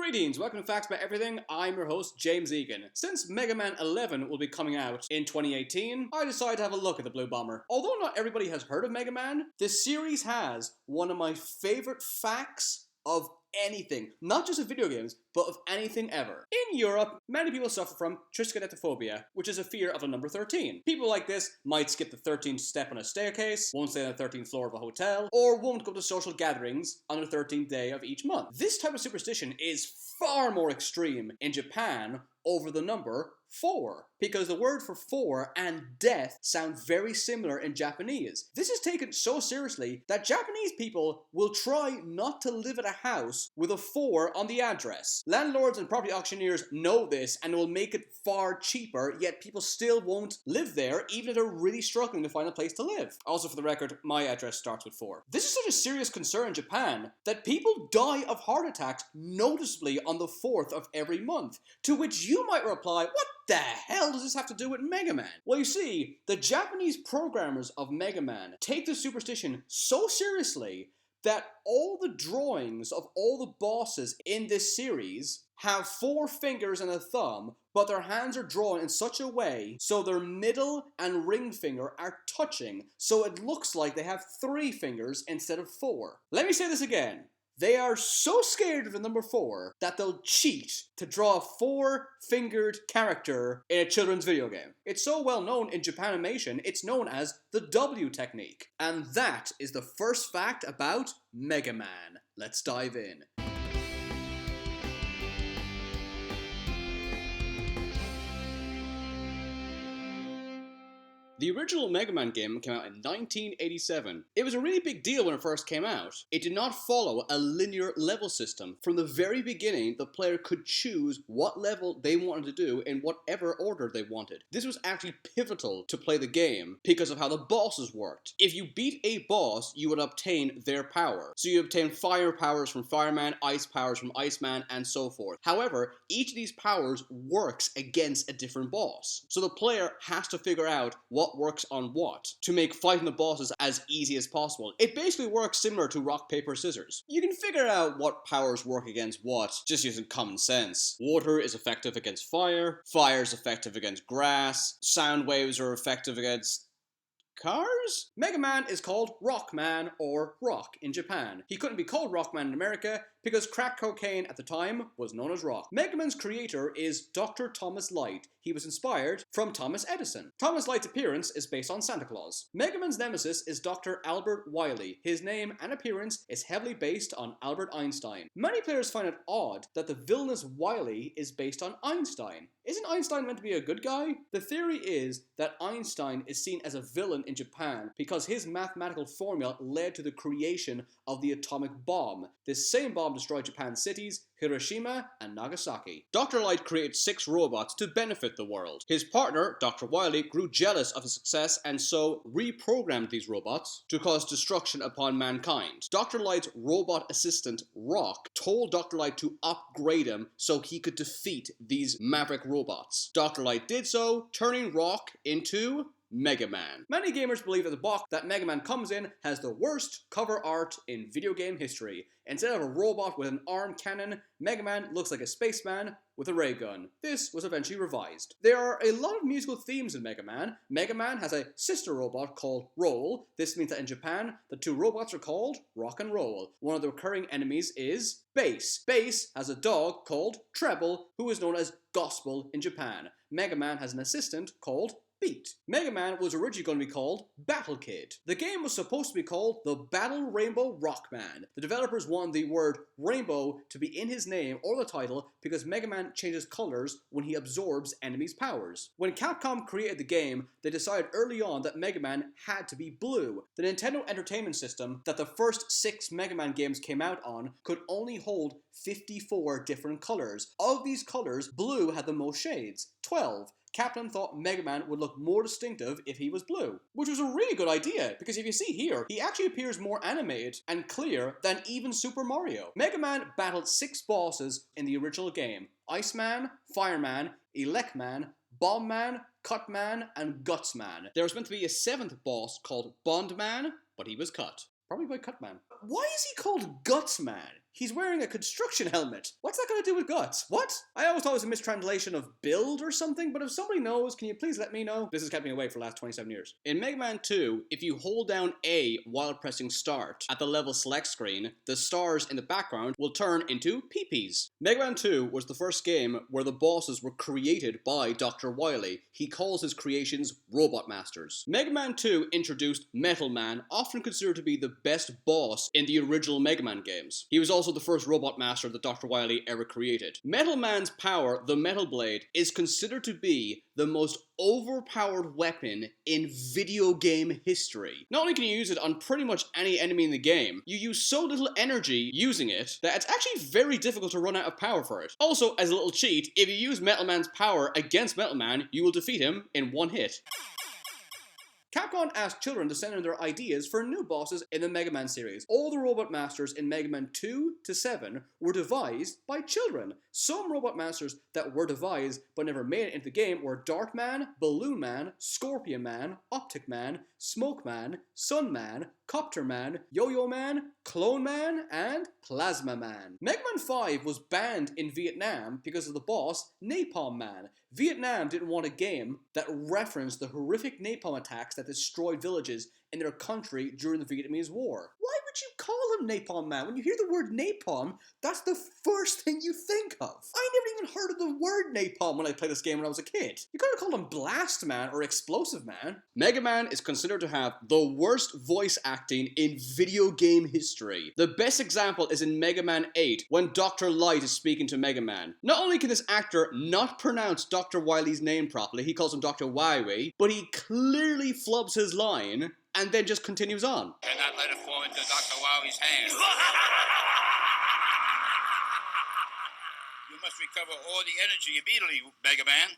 Greetings, welcome to Facts About Everything. I'm your host, James Egan. Since Mega Man 11 will be coming out in 2018, I decided to have a look at the Blue Bomber. Although not everybody has heard of Mega Man, this series has one of my favorite facts of anything. Not just of video games, but of anything ever. In Europe, many people suffer from Triskaidekaphobia, which is a fear of the number 13. People like this might skip the 13th step on a staircase, won't stay on the 13th floor of a hotel, or won't go to social gatherings on the 13th day of each month. This type of superstition is far more extreme in Japan over the number 4, because the word for 4 and death sound very similar in Japanese. This is taken so seriously that Japanese people will try not to live at a house with a 4 on the address. Landlords and property auctioneers know this and will make it far cheaper, yet people still won't live there even if they're really struggling to find a place to live. Also, for the record, my address starts with 4. This is such a serious concern in Japan that people die of heart attacks noticeably on the 4th of every month, to which you might reply, what the hell does this have to do with Mega Man? Well, you see, the Japanese programmers of Mega Man take the superstition so seriously that all the drawings of all the bosses in this series have 4 fingers and a thumb, but their hands are drawn in such a way so their middle and ring finger are touching, so it looks like they have 3 fingers instead of 4. Let me say this again. They are so scared of the number 4 that they'll cheat to draw a 4-fingered character in a children's video game. It's so well known in Japanimation, it's known as the W technique. And that is the first fact about Mega Man. Let's dive in. The original Mega Man game came out in 1987. It was a really big deal when it first came out. It did not follow a linear level system. From the very beginning, the player could choose what level they wanted to do in whatever order they wanted. This was actually pivotal to play the game because of how the bosses worked. If you beat a boss, you would obtain their power. So you obtain fire powers from Fireman, ice powers from Iceman, and so forth. However, each of these powers works against a different boss. So the player has to figure out what works on what to make fighting the bosses as easy as possible. It basically works similar to rock, paper, scissors. You can figure out what powers work against what just using common sense. Water is effective against fire, fire is effective against grass, sound waves are effective against cars? Mega Man is called Rockman or Rock in Japan. He couldn't be called Rockman in America because crack cocaine at the time was known as rock. Mega Man's creator is Dr. Thomas Light. He was inspired from Thomas Edison. Thomas Light's appearance is based on Santa Claus. Mega Man's nemesis is Dr. Albert Wily. His name and appearance is heavily based on Albert Einstein. Many players find it odd that the villainous Wily is based on Einstein. Isn't Einstein meant to be a good guy? The theory is that Einstein is seen as a villain in Japan because his mathematical formula led to the creation of the atomic bomb. This same bomb destroyed Japan's cities, Hiroshima and Nagasaki. Dr. Light created 6 robots to benefit the world. His partner, Dr. Wily, grew jealous of his success and so reprogrammed these robots to cause destruction upon mankind. Dr. Light's robot assistant, Rock, told Dr. Light to upgrade him so he could defeat these maverick robots. Dr. Light did so, turning Rock into Mega Man. Many gamers believe that the box that Mega Man comes in has the worst cover art in video game history. Instead of a robot with an arm cannon, Mega Man looks like a spaceman with a ray gun. This was eventually revised. There are a lot of musical themes in Mega Man. Mega Man has a sister robot called Roll. This means that in Japan, the 2 robots are called Rock and Roll. One of the recurring enemies is Bass. Bass has a dog called Treble, who is known as Gospel in Japan. Mega Man has an assistant called Beat. Mega Man was originally going to be called Battle Kid. The game was supposed to be called the Battle Rainbow Rockman. The developers wanted the word rainbow to be in his name or the title because Mega Man changes colors when he absorbs enemies' powers. When Capcom created the game, they decided early on that Mega Man had to be blue. The Nintendo Entertainment System that the first 6 Mega Man games came out on could only hold 54 different colors. Of these colors, blue had the most shades, 12. Capcom thought Mega Man would look more distinctive if he was blue. Which was a really good idea, because if you see here, he actually appears more animated and clear than even Super Mario. Mega Man battled 6 bosses in the original game: Iceman, Fireman, Elecman, Bombman, Cutman, and Gutsman. There was meant to be a 7th boss called Bondman, but he was cut. Probably by Cutman. Why is he called Guts Man? He's wearing a construction helmet. What's that got to do with guts? What? I always thought it was a mistranslation of build or something, but if somebody knows, can you please let me know? This has kept me awake for the last 27 years. In Mega Man 2, if you hold down A while pressing start at the level select screen, the stars in the background will turn into peepees. Mega Man 2 was the first game where the bosses were created by Dr. Wily. He calls his creations Robot Masters. Mega Man 2 introduced Metal Man, often considered to be the best boss in the original Mega Man games. He was also the first Robot Master that Dr. Wily ever created. Metal Man's power, the Metal Blade, is considered to be the most overpowered weapon in video game history. Not only can you use it on pretty much any enemy in the game, you use so little energy using it that it's actually very difficult to run out of power for it. Also, as a little cheat, if you use Metal Man's power against Metal Man, you will defeat him in one hit. Capcom asked children to send in their ideas for new bosses in the Mega Man series. All the Robot Masters in Mega Man 2 to 7 were devised by children. Some Robot Masters that were devised but never made it into the game were Dart Man, Balloon Man, Scorpion Man, Optic Man, Smoke Man, Sun Man, Copter Man, Yo-Yo Man, Clone Man, and Plasma Man. Mega Man 5 was banned in Vietnam because of the boss, Napalm Man. Vietnam didn't want a game that referenced the horrific napalm attacks that destroyed villages in their country during the Vietnamese War. Why would you call him Napalm Man? When you hear the word napalm, that's the first thing you think of. I never even heard of the word napalm when I played this game when I was a kid. You could have called him Blast Man or Explosive Man. Mega Man is considered to have the worst voice acting in video game history. The best example is in Mega Man 8 when Dr. Light is speaking to Mega Man. Not only can this actor not pronounce Dr. Wily's name properly, he calls him Dr. Wily, but he clearly flubs his line and then just continues on. And not let it fall into Dr. Wily's hands. You must recover all the energy immediately, Mega Man.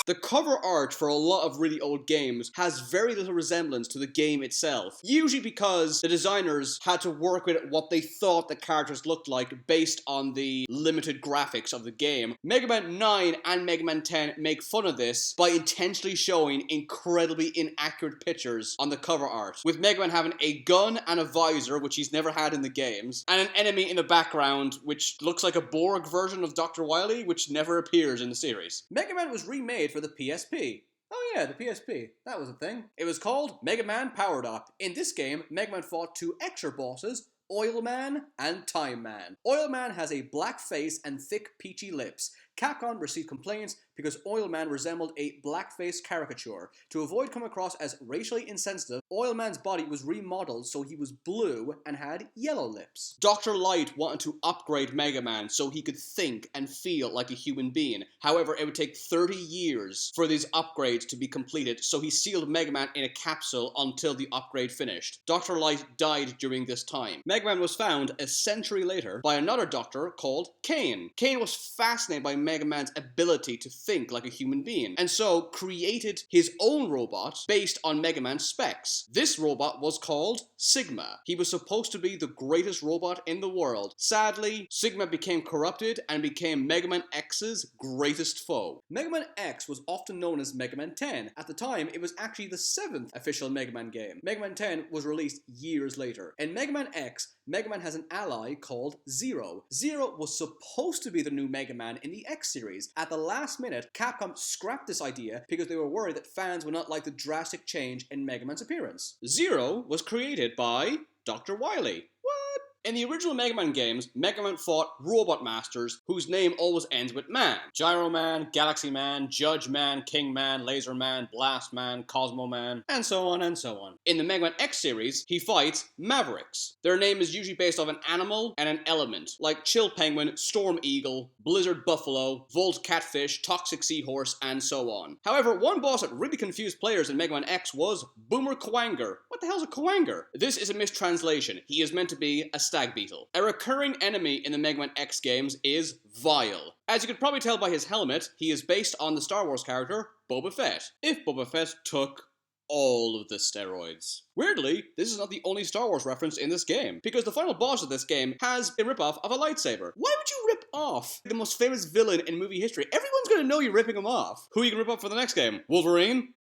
The cover art for a lot of really old games has very little resemblance to the game itself, usually because the designers had to work with what they thought the characters looked like based on the limited graphics of the game. Mega Man 9 and Mega Man 10 make fun of this by intentionally showing incredibly inaccurate pictures on the cover art, with Mega Man having a gun and a visor, which he's never had in the games, and an enemy in the background which looks like a Borg version of Dr. Wily, which never appears in the series. Mega Man was remade for the PSP. Oh yeah, the PSP. That was a thing. It was called Mega Man Powered Up. In this game, Mega Man fought two extra bosses, Oil Man and Time Man. Oil Man has a black face and thick peachy lips. Capcom received complaints because Oil Man resembled a blackface caricature. To avoid coming across as racially insensitive, Oil Man's body was remodeled so he was blue and had yellow lips. Dr. Light wanted to upgrade Mega Man so he could think and feel like a human being. However, it would take 30 years for these upgrades to be completed, so he sealed Mega Man in a capsule until the upgrade finished. Dr. Light died during this time. Mega Man was found a century later by another doctor called Kane. Kane was fascinated by Mega Man's ability to think like a human being, and so created his own robot based on Mega Man's specs. This robot was called Sigma. He was supposed to be the greatest robot in the world. Sadly, Sigma became corrupted and became Mega Man X's greatest foe. Mega Man X was often known as Mega Man 10. At the time, it was actually the 7th official Mega Man game. Mega Man 10 was released years later. In Mega Man X, Mega Man has an ally called Zero. Zero was supposed to be the new Mega Man in the X series. At the last minute, Capcom scrapped this idea because they were worried that fans would not like the drastic change in Mega Man's appearance. Zero was created by Dr. Wily. What? In the original Mega Man games, Mega Man fought Robot Masters, whose name always ends with Man. Gyro Man, Galaxy Man, Judge Man, King Man, Laser Man, Blast Man, Cosmo Man, and so on and so on. In the Mega Man X series, he fights Mavericks. Their name is usually based off an animal and an element, like Chill Penguin, Storm Eagle, Blizzard Buffalo, Volt Catfish, Toxic Seahorse, and so on. However, one boss that really confused players in Mega Man X was Boomer Kuwanger. What the hell's a Kuwanger? This is a mistranslation. He is meant to be a stag beetle. A recurring enemy in the Mega Man X games is Vile. As you could probably tell by his helmet, he is based on the Star Wars character Boba Fett. If Boba Fett took all of the steroids. Weirdly, this is not the only Star Wars reference in this game, because the final boss of this game has a ripoff of a lightsaber. Why would you rip off the most famous villain in movie history? Everyone's gonna know you're ripping him off. Who are you gonna rip off for the next game? Wolverine?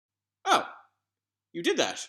Oh, you did that.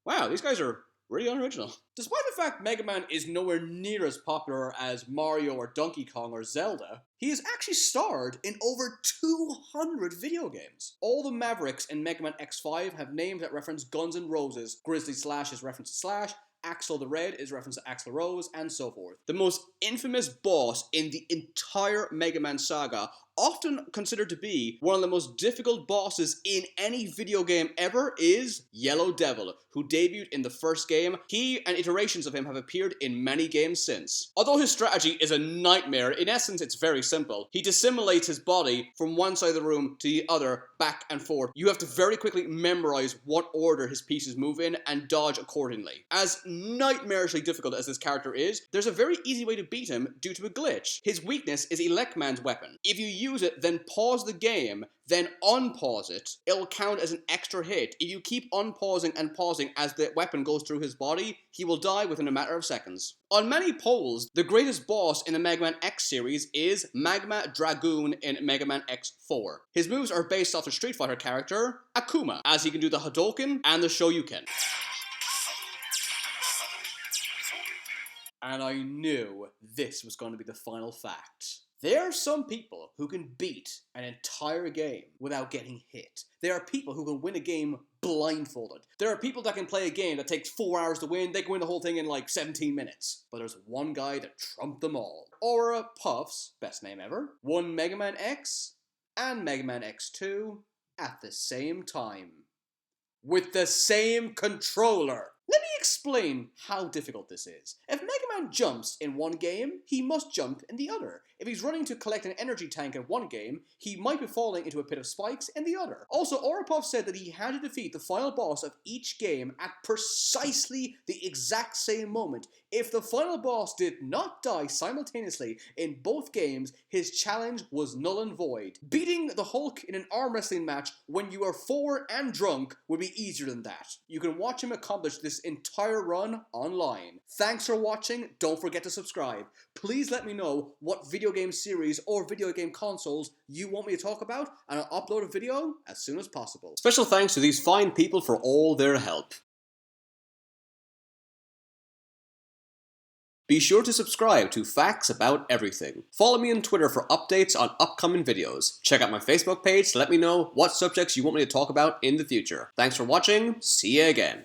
Wow, these guys are really unoriginal. Despite the fact Mega Man is nowhere near as popular as Mario or Donkey Kong or Zelda, he has actually starred in over 200 video games. All the Mavericks in Mega Man X5 have names that reference Guns N' Roses, Grizzly Slash is reference to Slash, Axl the Red is reference to Axl Rose, and so forth. The most infamous boss in the entire Mega Man saga, often considered to be one of the most difficult bosses in any video game ever, is Yellow Devil, who debuted in the first game. He and iterations of him have appeared in many games since. Although his strategy is a nightmare, in essence it's very simple. He dissimulates his body from one side of the room to the other, back and forth. You have to very quickly memorize what order his pieces move in and dodge accordingly. As nightmarishly difficult as this character is, there's a very easy way to beat him due to a glitch. His weakness is Electman's weapon. If you use it, then pause the game, then unpause it, it'll count as an extra hit. If you keep unpausing and pausing as the weapon goes through his body, he will die within a matter of seconds. On many polls, the greatest boss in the Mega Man X series is Magma Dragoon in Mega Man X4. His moves are based off the Street Fighter character Akuma, as he can do the Hadouken and the Shoryuken. And I knew this was going to be the final fact. There are some people who can beat an entire game without getting hit. There are people who can win a game blindfolded. There are people that can play a game that takes 4 hours to win. They can win the whole thing in like 17 minutes. But there's one guy that trumped them all. Aura Puffs, best name ever, won Mega Man X and Mega Man X2 at the same time. With the same controller. Let me explain how difficult this is. If Mega Man jumps in one game, he must jump in the other. If he's running to collect an energy tank in one game, he might be falling into a pit of spikes in the other. Also, Oripov said that he had to defeat the final boss of each game at precisely the exact same moment. If the final boss did not die simultaneously in both games, his challenge was null and void. Beating the Hulk in an arm wrestling match when you are 4 and drunk would be easier than that. You can watch him accomplish this entire run online. Thanks for watching. Don't forget to subscribe. Please let me know what video game series or video game consoles you want me to talk about, and I'll upload a video as soon as possible. Special thanks to these fine people for all their help. Be sure to subscribe to Facts About Everything. Follow me on Twitter for updates on upcoming videos. Check out my Facebook page to let me know what subjects you want me to talk about in the future. Thanks for watching. See you again.